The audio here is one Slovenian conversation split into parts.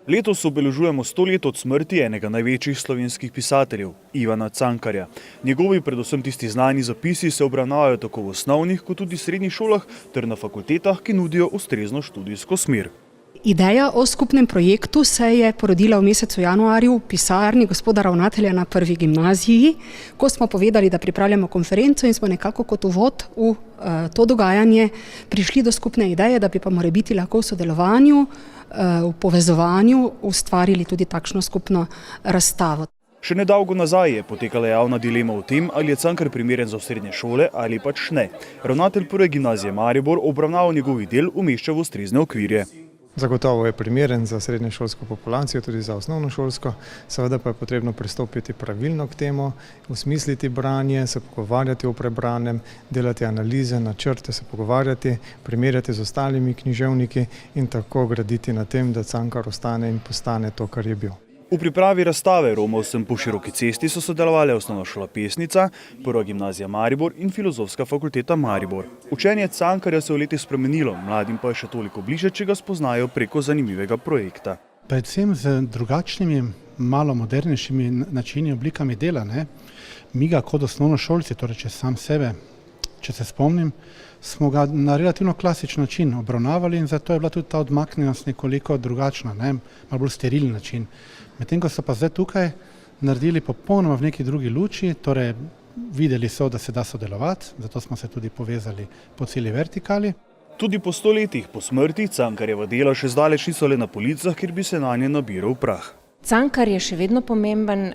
Letos obeležujemo 100 let od smrti enega največjih slovenskih pisateljev, Ivana Cankarja. Njegovi, predvsem tisti znani zapisi, se obravnavajo tako v osnovnih kot tudi srednjih šolah ter na fakultetah, ki nudijo ustrezno študijsko smer. Ideja o skupnem projektu se je porodila v mesecu januarju v pisarni gospoda ravnatelja na Prvi gimnaziji, ko smo povedali, da pripravljamo konferenco in smo nekako kot uvod v to dogajanje prišli do skupne ideje, da bi pa morebiti lahko v sodelovanju, v povezovanju ustvarili tudi takšno skupno razstavo. Še nedolgo nazaj je potekala javna dilema o tem, ali je Cankar primeren za srednje šole ali pač ne. Ravnatelj Prve gimnazije Maribor obravnavo njegovih del umešča v ustrezne okvirje. Zagotovo je primeren za srednješolsko populacijo, tudi za osnovnošolsko, seveda pa je potrebno pristopiti pravilno k temu, usmisliti branje, se pogovarjati o prebranem, delati analize, načrte, se pogovarjati, primerjati z ostalimi književniki in tako graditi na tem, da Cankar ostane in postane to, kar je bil. V pripravi razstave Romal sem po Široki cesti so sodelovali Osnovna šola Pesnica, Prva gimnazija Maribor in Filozofska fakulteta Maribor. Učenje Cankarja se je v letih spremenilo, mladim pa je še toliko bliže, če ga spoznajo preko zanimivega projekta. Predvsem z drugačnimi, malo modernejšimi načini, oblikami dela. Mi ga kot osnovnošolci, torej če se spomnim, smo ga na relativno klasičen način obravnavali in zato je bila tudi ta odmaknjenost nekoliko drugačna, malo bolj sterilen način. Medtem ko so pa zdaj tukaj naredili popolnoma v neki drugi luči, torej videli so, da se da sodelovati, zato smo se tudi povezali po celi vertikali. Tudi po 100 letih po smrti Cankarjeva dela še zdaleč niso le na policah, kjer bi se nanje nabiral prah. Cankar je še vedno pomemben,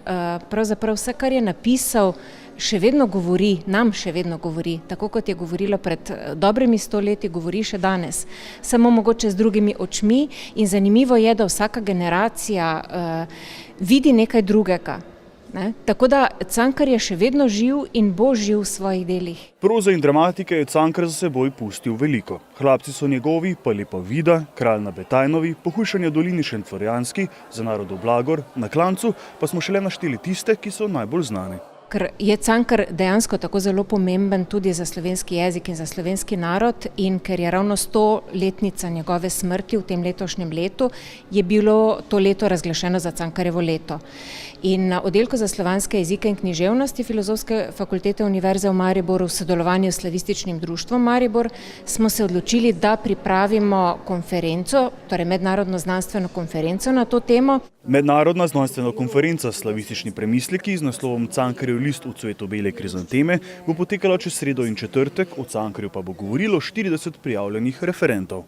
pravzaprav vse, kar je napisal, še vedno govori, nam še vedno govori, tako kot je govorilo pred dobrimi 100 leti, govori še danes, samo mogoče z drugimi očmi in zanimivo je, da vsaka generacija vidi nekaj drugega. Tako da Cankar je še vedno živ in bo živ v svojih delih. Proze in dramatike je Cankar za seboj pustil veliko. Hlapci so njegovi, pa Lepa Vida, Kralj na Betajnovi, Pohujšanje v dolini Šentflorjanski, Za narodov blagor, Na klancu pa smo šele našteli tiste, ki so najbolj znani. Ker je Cankar dejansko tako zelo pomemben tudi za slovenski jezik in za slovenski narod in ker je ravno 100-letnica njegove smrti v tem letošnjem letu, je bilo to leto razglašeno za Cankarjevo leto. In na oddelku za slovanske jezike in književnosti Filozofske fakultete Univerze v Mariboru v sodelovanju s Slavističnim društvom Maribor smo se odločili, da pripravimo konferenco, torej mednarodno znanstveno konferenco na to temo. Mednarodna znanstvena konferenca Slavistični premisleki z naslovom Cankarjev list v cvetu bele krizanteme bo potekala čez sredo in četrtek, o Cankarju pa bo govorilo 40 prijavljenih referentov.